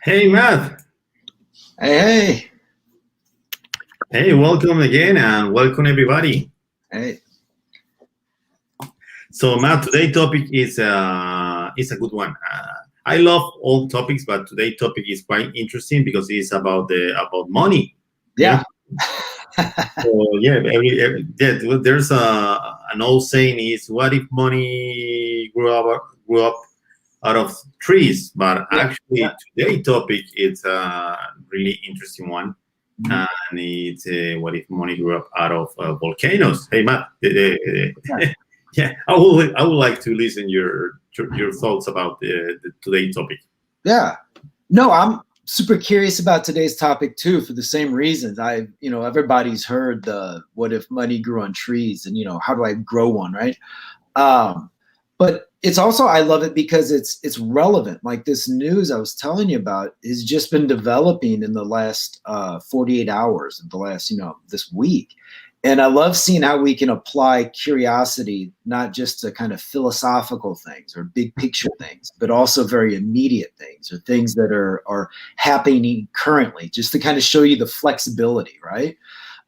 Hey, Matt. Hey, Hey, welcome again and welcome everybody. hey, So, Matt, today's topic is a good one. I love all topics, but today's topic is quite interesting because it's about money. Yeah. yeah, So yeah, there's an old saying is, "What if money grew up out of trees?" But yeah, actually, yeah. today's topic is a really interesting one. Mhm. And it's what if money grew up out of volcanoes? Hey, Matt, Yeah. yeah, I would like to listen your thoughts about the today's topic. Yeah. No, I'm super curious about today's topic too, for the same reasons. Everybody's heard the "what if money grew on trees," and how do I grow one, right? Um, but it's also I love it because it's relevant. Like this news I was telling you about has just been developing in the last 48 hours, of the last this week, and I love seeing how we can apply curiosity not just to kind of philosophical things or big picture things, but also very immediate things or things that are happening currently, just to kind of show you the flexibility, right?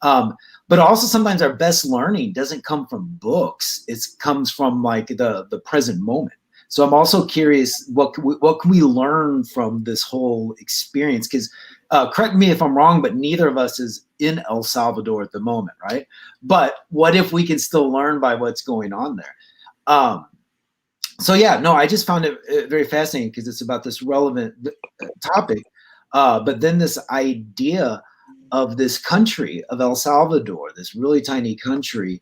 Um, but also sometimes our best learning doesn't come from books. It comes from like the present moment. So I'm also curious, what can we learn from this whole experience? Because correct me if I'm wrong, but neither of us is in El Salvador at the moment, right? But what if we can still learn by what's going on there? Um, so yeah, no, I just found it very fascinating because it's about this relevant topic. But then this idea of this country of El Salvador, this really tiny country,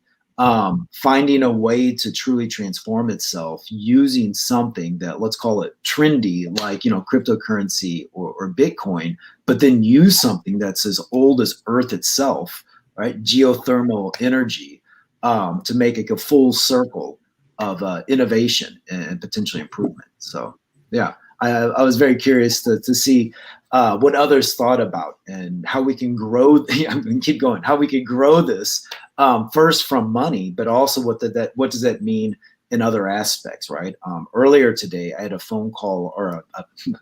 finding a way to truly transform itself using something that, let's call it trendy, like cryptocurrency or Bitcoin, but then use something that's as old as Earth itself, right? Geothermal energy, to make it a full circle of innovation and potentially improvement. So yeah, I was very curious to see what others thought about and how we can grow. I'm going to keep going. How we could grow this, first from money, but also what does that mean in other aspects, right? Earlier today, I had a phone call or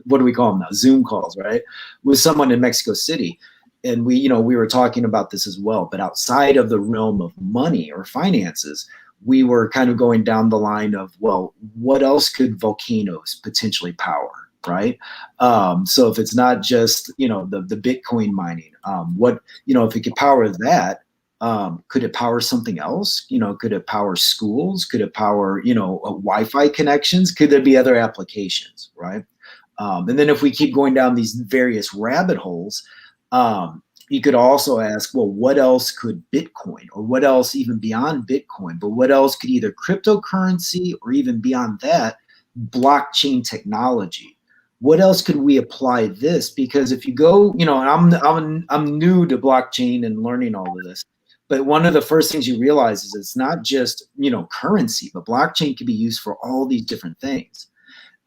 what do we call them now? Zoom calls, right, with someone in Mexico City. And we were talking about this as well, but outside of the realm of money or finances, we were kind of going down the line of, well, what else could volcanoes potentially power, right? So if it's not just the Bitcoin mining, what if it could power that, could it power something else? Could it power schools? Could it power Wi-Fi connections? Could there be other applications, right? And then if we keep going down these various rabbit holes, you could also ask, well, what else could Bitcoin, or what else even beyond Bitcoin, but what else could either cryptocurrency or even beyond that, blockchain technology? What else could we apply this? Because if you go, and I'm new to blockchain and learning all of this, but one of the first things you realize is it's not just currency, but blockchain can be used for all these different things.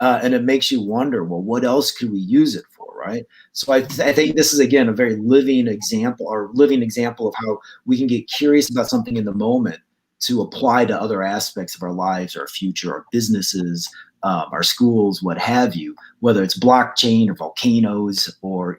And it makes you wonder, well, what else could we use it for, right? So I think this is, again, a very living example of how we can get curious about something in the moment to apply to other aspects of our lives, our future, our businesses, our schools, what have you, whether it's blockchain or volcanoes or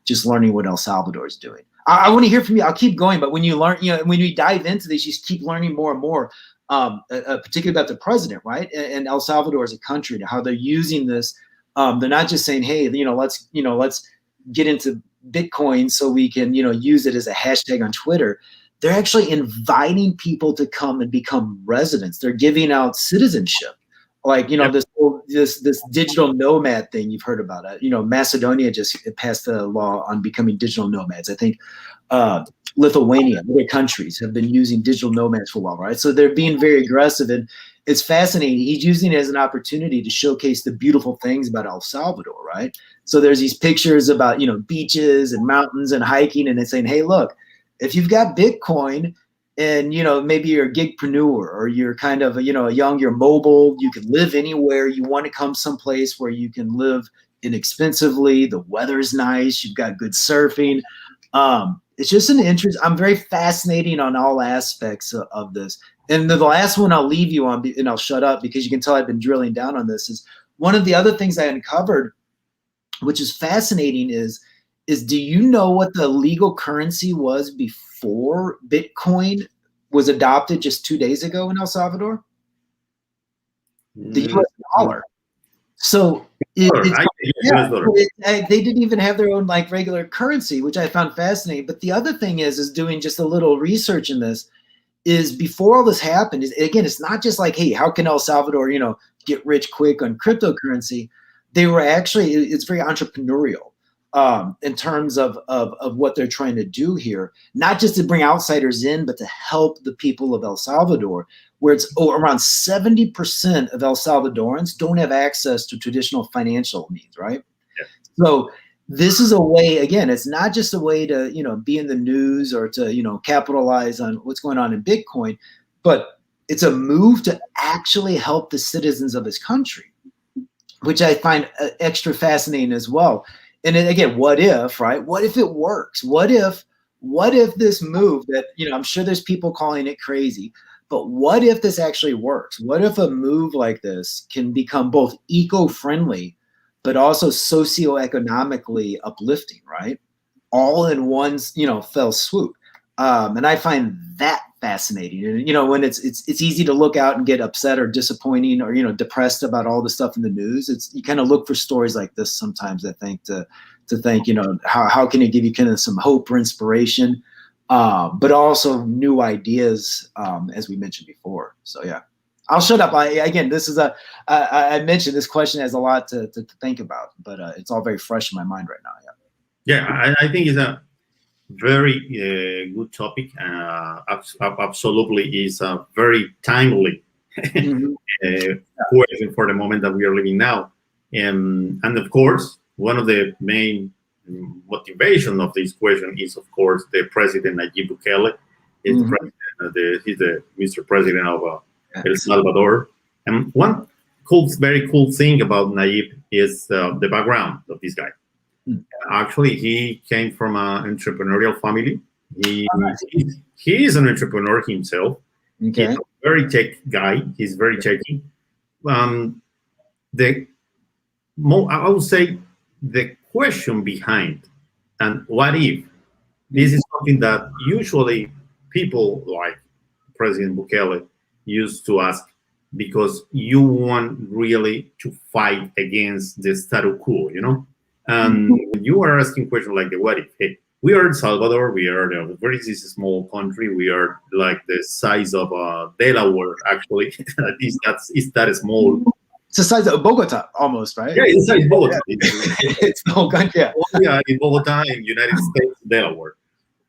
just learning what El Salvador is doing. I want to hear from you. I'll keep going, but when you learn, when we dive into this, you just keep learning more and more, particularly about the president, right? And El Salvador as a country, to how they're using this. They're not just saying, hey, let's get into Bitcoin so we can, use it as a hashtag on Twitter. They're actually inviting people to come and become residents. They're giving out citizenship, like Yep. this digital nomad thing you've heard about. Macedonia just passed a law on becoming digital nomads. I think Lithuania, other countries have been using digital nomads for a while, right? So they're being very aggressive, and it's fascinating. He's using it as an opportunity to showcase the beautiful things about El Salvador, right? So there's these pictures about beaches and mountains and hiking, and it's saying, hey, look, if you've got Bitcoin and maybe you're a gigpreneur, or you're kind of you're mobile, you can live anywhere, you want to come someplace where you can live inexpensively, the weather's nice, you've got good surfing. It's just an interest. I'm very fascinating on all aspects of this. And the last one I'll leave you on, and I'll shut up because you can tell I've been drilling down on this, is one of the other things I uncovered which is fascinating, is do you know what the legal currency was before Bitcoin was adopted just 2 days ago in El Salvador? The Mm, US dollar. So US dollar. they didn't even have their own like regular currency, which I found fascinating. But the other thing is doing just a little research in this, is before all this happened, is again, it's not just like, hey, how can El Salvador, get rich quick on cryptocurrency? They were actually, it's very entrepreneurial in terms of what they're trying to do here, not just to bring outsiders in, but to help the people of El Salvador, where it's around 70% of El Salvadorans don't have access to traditional financial means, right? Yeah. So this is a way, again, it's not just a way to, be in the news or to, capitalize on what's going on in Bitcoin, but it's a move to actually help the citizens of this country, which I find extra fascinating as well. And then again, what if, right? What if it works? What if this move that, I'm sure there's people calling it crazy, but what if this actually works? What if a move like this can become both eco-friendly, but also socioeconomically uplifting, right? All in one, fell swoop. And I find that fascinating. And, when it's easy to look out and get upset or disappointing or, depressed about all the stuff in the news. You kind of look for stories like this sometimes, I think, to think, how can it give you kind of some hope or inspiration, but also new ideas, as we mentioned before. So, yeah. I'll shut up. Again, this is I mentioned this question has a lot to think about, but it's all very fresh in my mind right now. Yeah, I think it's a very good topic. Absolutely, is a very timely Mhm. question for the moment that we are living now. And of course, one of the main motivation of this question is, of course, the president Nayib Bukele. Is the Mhm. president, he's the Mr. President of El Salvador. And one very cool thing about Nayib is the background of this guy. Actually, he came from an entrepreneurial family. He he is an entrepreneur himself. Okay. He's a very tech guy. He's very techy. Um, the I would say the question behind and what if, this is something that usually people like President Bukele used to ask, because you want really to fight against the status quo, And when you are asking questions like the what if, hey, we are in Salvador, we are a very small country, we are like the size of Delaware, actually. It's that small. It's the size of Bogota, almost, right? Yeah, it's like Bogota. It's the whole country. Yeah. Yeah, in Bogota, in United States, Delaware.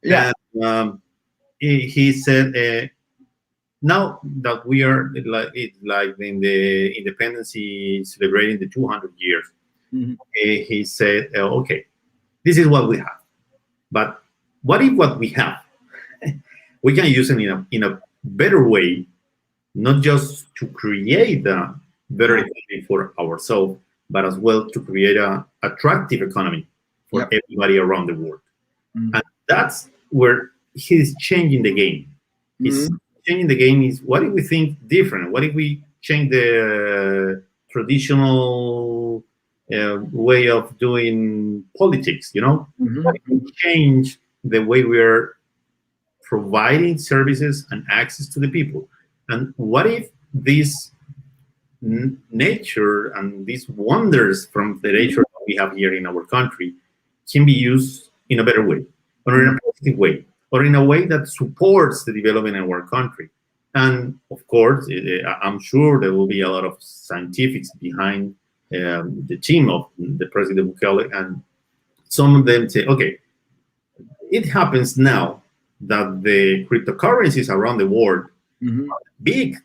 Yeah. And he said, now that we are like in the independence celebrating the 200 years, he said, okay, this is what we have. But what if what we have, we can use it in a better way, not just to create a better economy for ourselves, but as well to create a attractive economy for everybody around the world. And that's where he's changing the game. He's changing the game is, what if we think different? What if we change the traditional way of doing politics, What if we change the way we are providing services and access to the people? And what if this nature and these wonders from the nature that we have here in our country can be used in a better way, or in a positive way, or in a way that supports the development of our country? And of course, I'm sure there will be a lot of scientifics behind the team of the President Bukele, and some of them say, okay, it happens now that the cryptocurrencies around the world, big,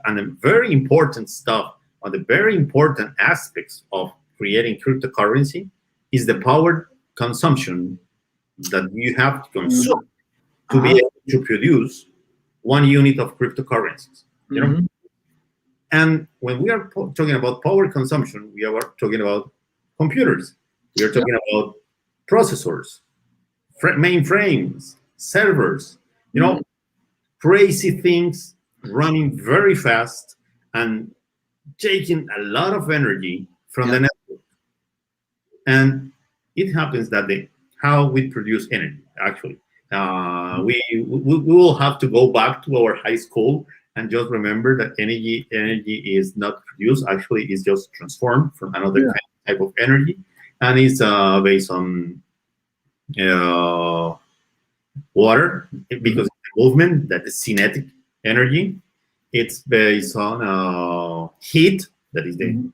and very important stuff, or the very important aspects of creating cryptocurrency is the power consumption that you have to consume to be able to produce 1 unit of cryptocurrencies. And when we are talking about power consumption, we are talking about computers. We are talking about processors, mainframes, servers, crazy things running very fast and taking a lot of energy from the network. And it happens that how we produce energy, actually. We will have to go back to our high school and just remember that energy is not produced, actually, it's just transformed from another Yeah. type of energy. And it's based on uh, water, because the movement, that is kinetic energy. It's based on heat, that is the Mhm.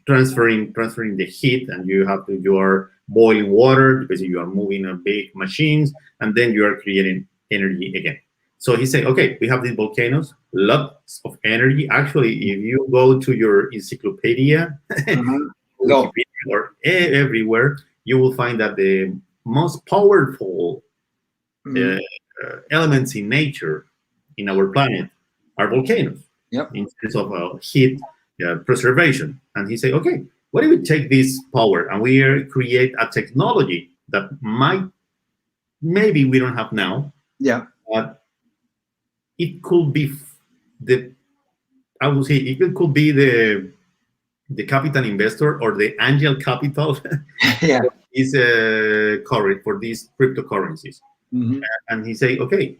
transferring the heat, and you are boiling water because you are moving a big machines, and then you are creating energy again. So he said, okay, we have these volcanoes, lots of energy. Actually, if you go to your encyclopedia, Uh-huh. Go. Wikipedia, or everywhere, you will find that the most powerful uh, Mhm. elements in nature, in our planet, are volcanoes Yep. in terms of heat preservation. And he said, okay, what if we take this power and we create a technology that maybe we don't have now, Yeah. but it could be the, I would say, it could be the capital investor or the angel capital Yeah. is current for these cryptocurrencies. Hmm. And he say, okay,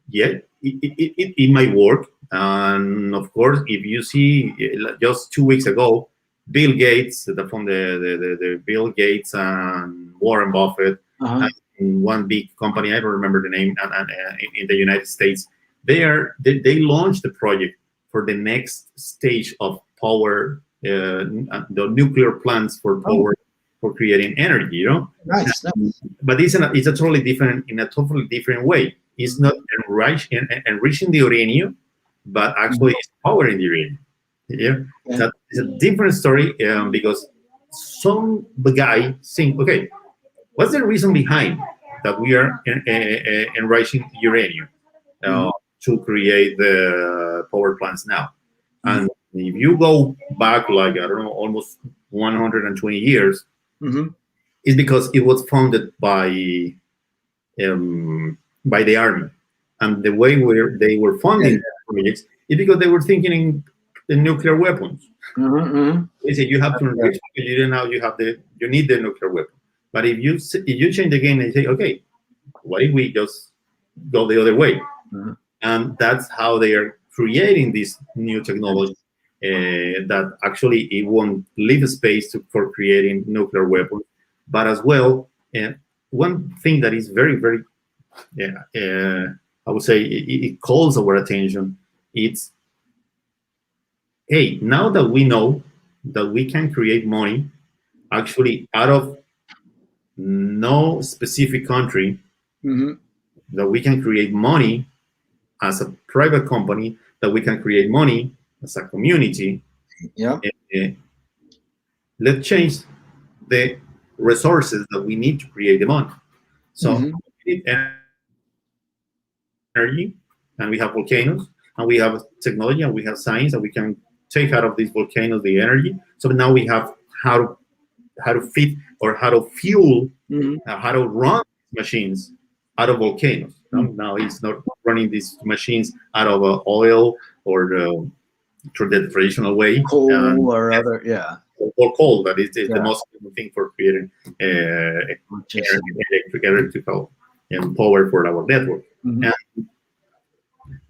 yeah, it might work. And of course, if you see, just 2 weeks ago, Bill Gates, from the Bill Gates and Warren Buffett, Uh-huh. and one big company, I don't remember the name, and in the United States, they launched the project for the next stage of power, the nuclear plants for Oh, power, for creating energy, nice. Nice. but it's a totally different, in a totally different way. It's not enriching the uranium, but Mhm. actually it's powering the uranium. Yeah, Okay. that is a different story, because some guy think, okay, what's the reason behind that we are enriching uranium Mhm. uh, to create the power plants now? Mhm. And if you go back, like, I don't know, almost 120 years, Mhm. it's because it was founded by the army, and the way where they were Yeah. funding projects is because they were thinking in nuclear weapons. Mhm. Mhm. They say you have to Yeah. enrich because you need the nuclear weapon. But if you change the game and say, okay, what if we just go the other way? Mhm. And that's how they are creating this new technology, that actually it won't leave space for creating nuclear weapons, but as well, one thing that is very, very, yeah, I would say it calls our attention. It's, hey, now that we know that we can create money actually out of no specific country, Mhm. that we can create money as a private company, that we can create money as a community. Yeah. uh, let's change the resources that we need to create the money. So Mhm. we need energy, and we have volcanoes, and we have technology, and we have science, and we can take out of these volcanoes the energy. So now we have how to feed, or how to fuel, how to Mhm. run machines out of volcanoes. Mhm. Now it's not running these machines out of oil, or through the traditional way, Coal or other. Yeah. or coal. That is the Yeah. most common thing for creating Electricity. electrical power for our network. Mhm. And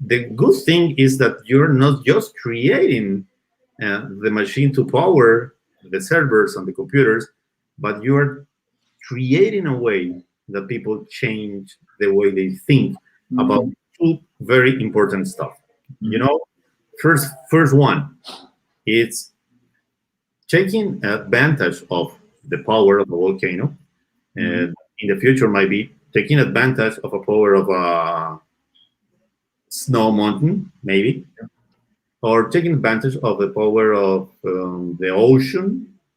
the good thing is that you're not just creating the machine to power the servers and the computers, but you're creating a way that people change the way they think about Mhm. two very important stuff. You Mhm. know, first one, it's taking advantage of the power of a volcano. Mhm. And in the future, might be taking advantage of a power of a snow mountain, maybe, or taking advantage of the power of the ocean,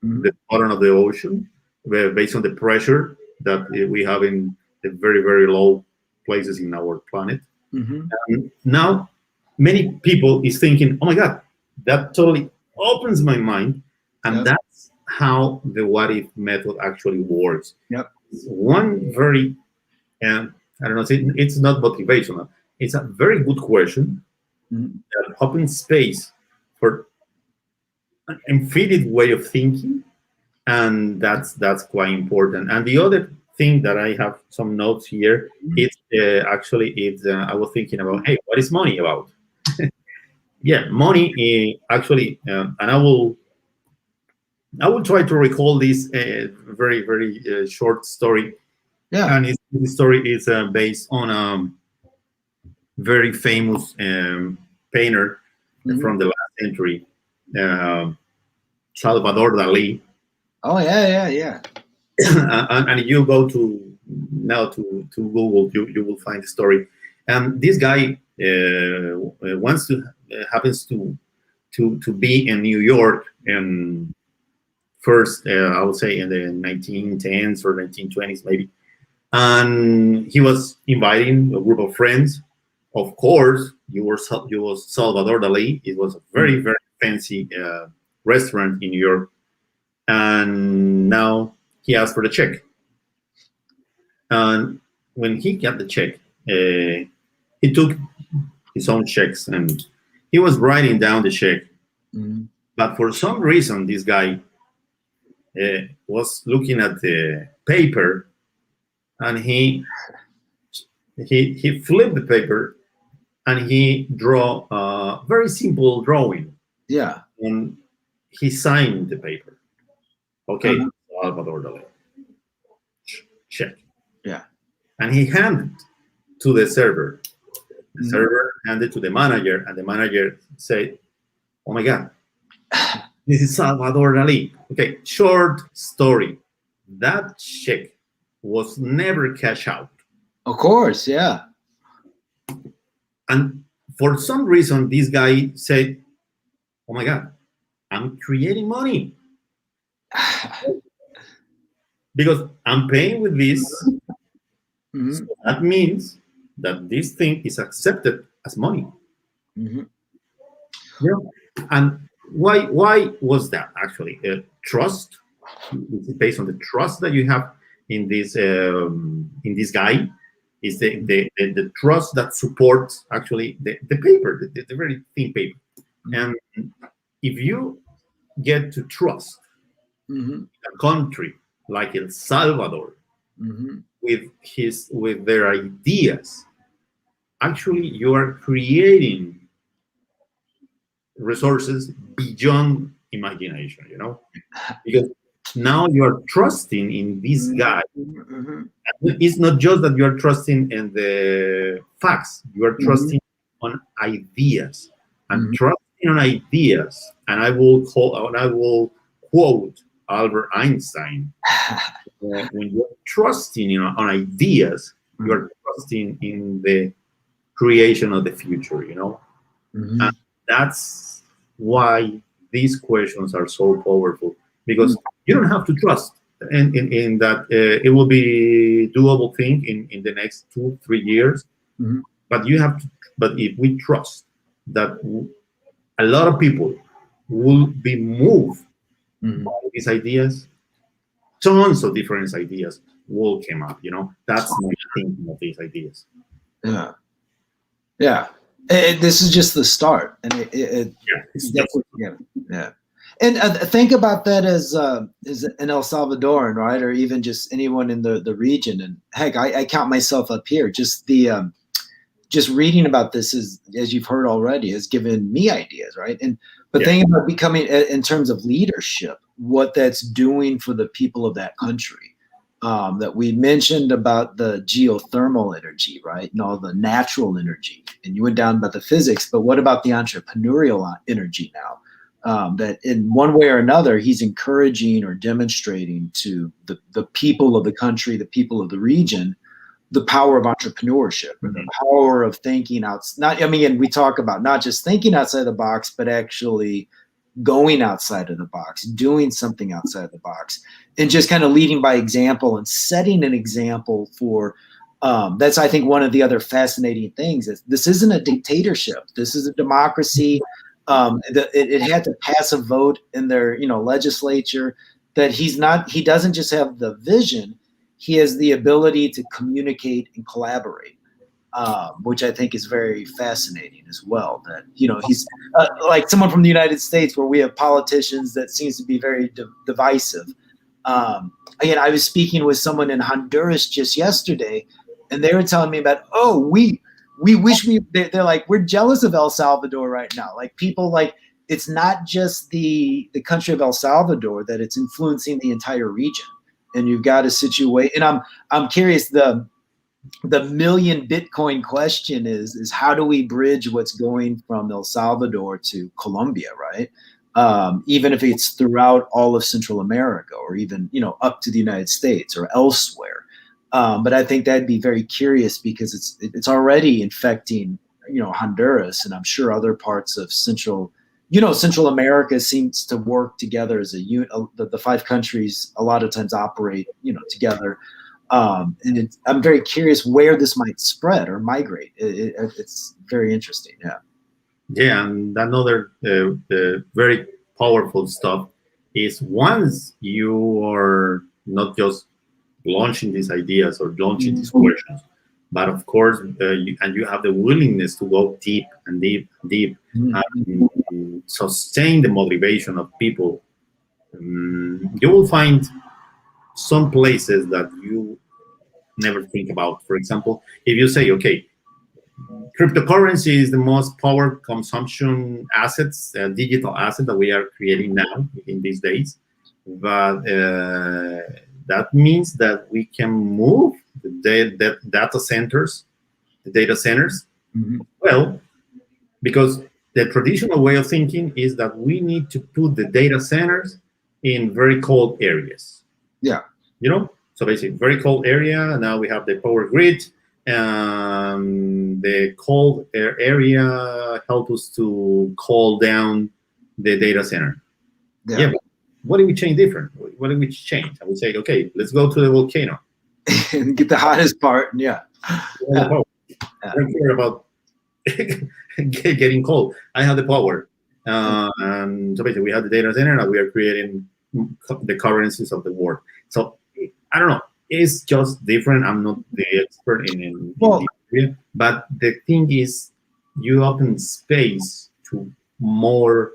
the Mhm. bottom of the ocean, based on the pressure that we have in the very, very low places in our planet. Mhm. And now, many people is thinking, oh my God, that totally opens my mind. And Yep. that's how the what if method actually works. Yep. It's one very, I don't know, it's not motivational. It's a very good question Mhm. that opens space for an infinite way of thinking, and that's quite important. And the other thing that I have some notes here, it's actually it's I was thinking about, hey, what is money about? Yeah, money actually, and I will try to recall this very very short story. Yeah. And this story is based on a very famous painter from the last century, um Salvador Dali. Oh yeah. And you go to now to Google, you will find the story. And this guy wants to happens to be in New York, and first I would say in the 1910s or 1920s maybe. And he was inviting a group of friends. Of course, you was Salvador Dali. It was a very very fancy restaurant in New York, and now he asked for the check. And when he got the check, he took his own checks and he was writing down the check. Mm-hmm. But for some reason, this guy was looking at the paper, and he flipped the paper and he draw a very simple drawing. Yeah. And he signed the paper. Okay, Uh-huh. Salvador Dali. Check. Yeah. And he handed to the server. The server handed to the manager, and the manager said, "Oh my God, this is Salvador Dali." Okay, short story. That check was never cash out. Of course, yeah. And for some reason, this guy said, "Oh my God, I'm creating money because I'm paying with this." Mm-hmm. So that means that this thing is accepted as money. Mm-hmm. Yeah. And why was that actually? Trust. It's based on the trust that you have in this guy. Is the trust that supports actually the paper, the very thin paper. And if you get to trust a country like El Salvador with their ideas, actually you are creating resources beyond imagination, because now you are trusting in this guy. It's not just that you are trusting in the facts, you are trusting on ideas, and trusting on ideas. And I will quote Albert Einstein. When you're trusting on ideas, you're trusting in the creation of the future, and that's why these questions are so powerful, because you don't have to trust in that it will be doable thing in the next 2-3 years, but you have to. But if we trust that a lot of people will be moved by these ideas, tons of different ideas will come up. That's my thinking of these ideas. Yeah. This is just the start, and It's just yeah. And think about that as an El Salvadoran, right, or even just anyone in the region. And heck, I count myself up here. Just just reading about this is, as you've heard already, has given me ideas, right? But thinking about becoming, in terms of leadership, what that's doing for the people of that country. That we mentioned about the geothermal energy, right? And all the natural energy. And you went down about the physics, but what about the entrepreneurial energy now? That in one way or another, he's encouraging or demonstrating to the people of the country, the people of the region, the power of entrepreneurship, or the power of thinking and we talk about not just thinking outside the box, but actually going outside of the box, doing something outside the box, and just kind of leading by example and setting an example for. That's, I think, one of the other fascinating things is this isn't a dictatorship. This is a democracy. It had to pass a vote in their, legislature. That he doesn't just have the vision, he has the ability to communicate and collaborate, which I think is very fascinating as well. That, he's like someone from the United States, where we have politicians that seems to be very divisive. Again, I was speaking with someone in Honduras just yesterday, and they were telling me about, oh, we wish they're like, we're jealous of El Salvador right now. Like people like, it's not just the country of El Salvador, that it's influencing the entire region. And you've got a situation, and I'm curious, the million Bitcoin question is how do we bridge what's going from El Salvador to Colombia, right? Even if it's throughout all of Central America, or even, you know, up to the United States or elsewhere. But I think that'd be very curious, because it's already infecting, you know, Honduras, and I'm sure other parts of Central America seems to work together as a unit. The five countries a lot of times operate, you know, together. And I'm very curious where this might spread or migrate. It's very interesting. Yeah. Yeah, and another very powerful stuff is, once you are not just launching these ideas or launching these questions, but of course, you have the willingness to go deep and deep and deep, and sustain the motivation of people, you will find some places that you never think about. For example, if you say, okay, cryptocurrency is the most power consumption assets, digital asset that we are creating now in these days. But that means that we can move the data centers, Well, because the traditional way of thinking is that we need to put the data centers in very cold areas. Yeah. You know, so basically, very cold area. Now we have the power grid. The cold air area help us to cool down the data center. Yeah, but what do we change different? What do we change? I would say, okay, let's go to the volcano and get the hottest part. Yeah. I don't care about getting cold. I have the power. And so basically, we have the data center, and we are creating the currencies of the world. So I don't know. It's just different. I'm not the expert in the area, but the thing is, you open space to more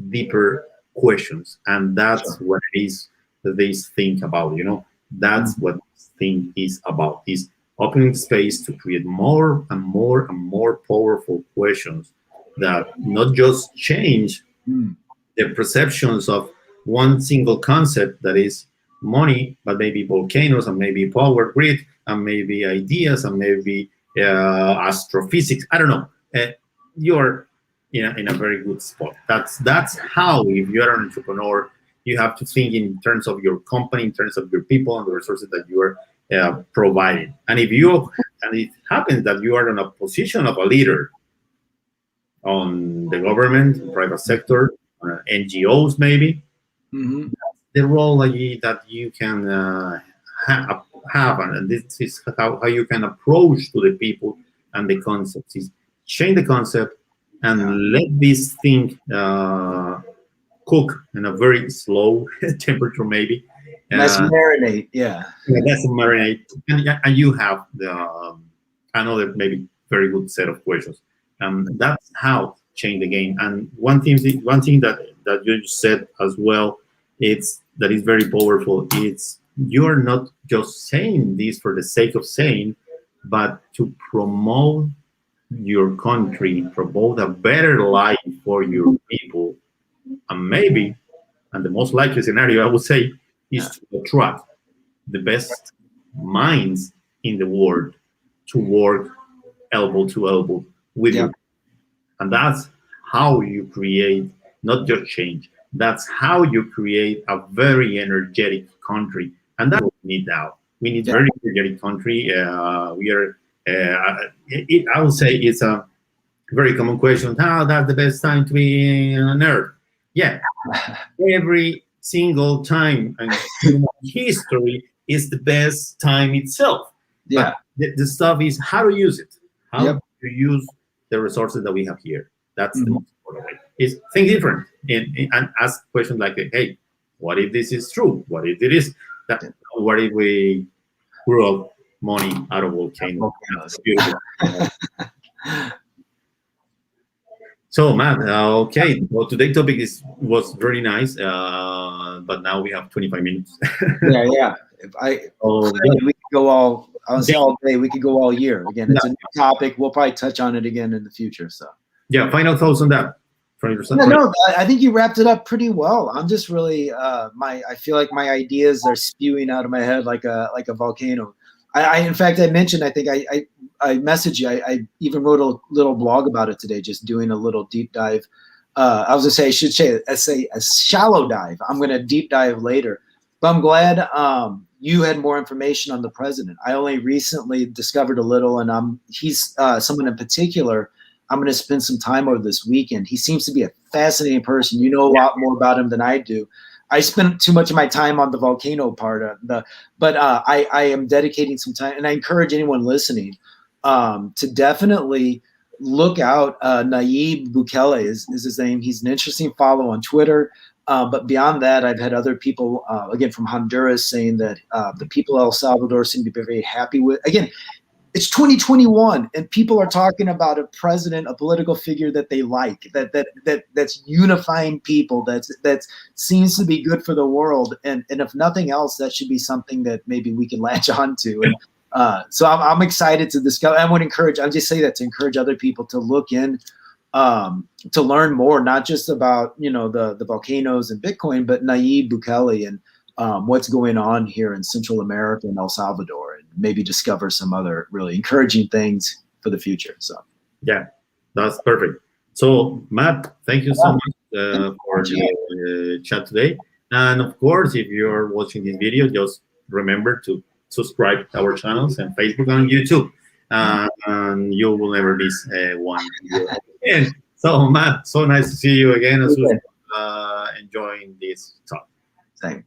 deeper questions, and that's what it is that they think about. You know, that's what this thing is about: is opening space to create more and more and more powerful questions that not just change the perceptions of one single concept, that is money, but maybe volcanoes, and maybe power grid, and maybe ideas, and maybe astrophysics. I don't know. You're in a very good spot. That's how, if you're an entrepreneur, you have to think in terms of your company, in terms of your people, and the resources that you are providing. And it happens that you are in a position of a leader on the government, private sector, NGOs, maybe. The role that you can have, and this is how you can approach to the people and the concepts, is change the concept and let this thing cook in a very slow temperature, maybe. Let's marinate. Let's marinate, and you have another maybe very good set of questions. That's how change the game. And one thing that you said as well, that is very powerful. It's, you're not just saying this for the sake of saying, but to promote your country, promote a better life for your people, and maybe, and the most likely scenario I would say, is to attract the best minds in the world to work elbow to elbow with you. And that's how you create not just change. That's how you create a very energetic country, and that's what we need now. We need very energetic country. We are. I would say it's a very common question. How that's the best time to be on Earth? Yeah, every single time in history is the best time itself. Yeah, but the stuff is how to use it. How to use the resources that we have here. That's the most important way. Is think different and ask questions like, hey, what if this is true? What if it is that? What if we grew up money out of volcanoes? So, Matt, okay. Well, today's topic was very nice. but now we have 25 minutes. Yeah, yeah. If So yeah, we could go all. I would say yeah, all day. We could go all year. Again, it's a new topic. We'll probably touch on it again in the future. So. yeah. Final thoughts on that from your side. Yeah, no, I think you wrapped it up pretty well. I'm just really I feel like my ideas are spewing out of my head like a volcano. In fact, I mentioned, I think I messaged you. I even wrote a little blog about it today, just doing a little deep dive. I was gonna say, I should say a shallow dive. I'm gonna deep dive later, but I'm glad you had more information on the president. I only recently discovered a little, and he's someone in particular I'm going to spend some time over this weekend. He seems to be a fascinating person. You know a lot more about him than I do. I spent too much of my time on the volcano part of but I am dedicating some time, and I encourage anyone listening to definitely look out. Nayib Bukele is his name. He's an interesting follow on Twitter. But beyond that, I've had other people, again, from Honduras saying that the people of El Salvador seem to be very happy with. Again, it's 2021, and people are talking about a president, a political figure that they like, that's unifying people, that seems to be good for the world, and if nothing else, that should be something that maybe we can latch on to. And so I'm excited to discover. I would encourage. I just say that to encourage other people to look in, to learn more, not just about the volcanoes and Bitcoin, but Nayib Bukele and what's going on here in Central America and El Salvador, and maybe discover some other really encouraging things for the future. So yeah, that's perfect. So Matt, thank you so much for the chat today. And of course, if you're watching this video, just remember to subscribe to our channels and Facebook and YouTube, and you will never miss one video again. So Matt, so nice to see you again. As well, enjoying this talk. Same.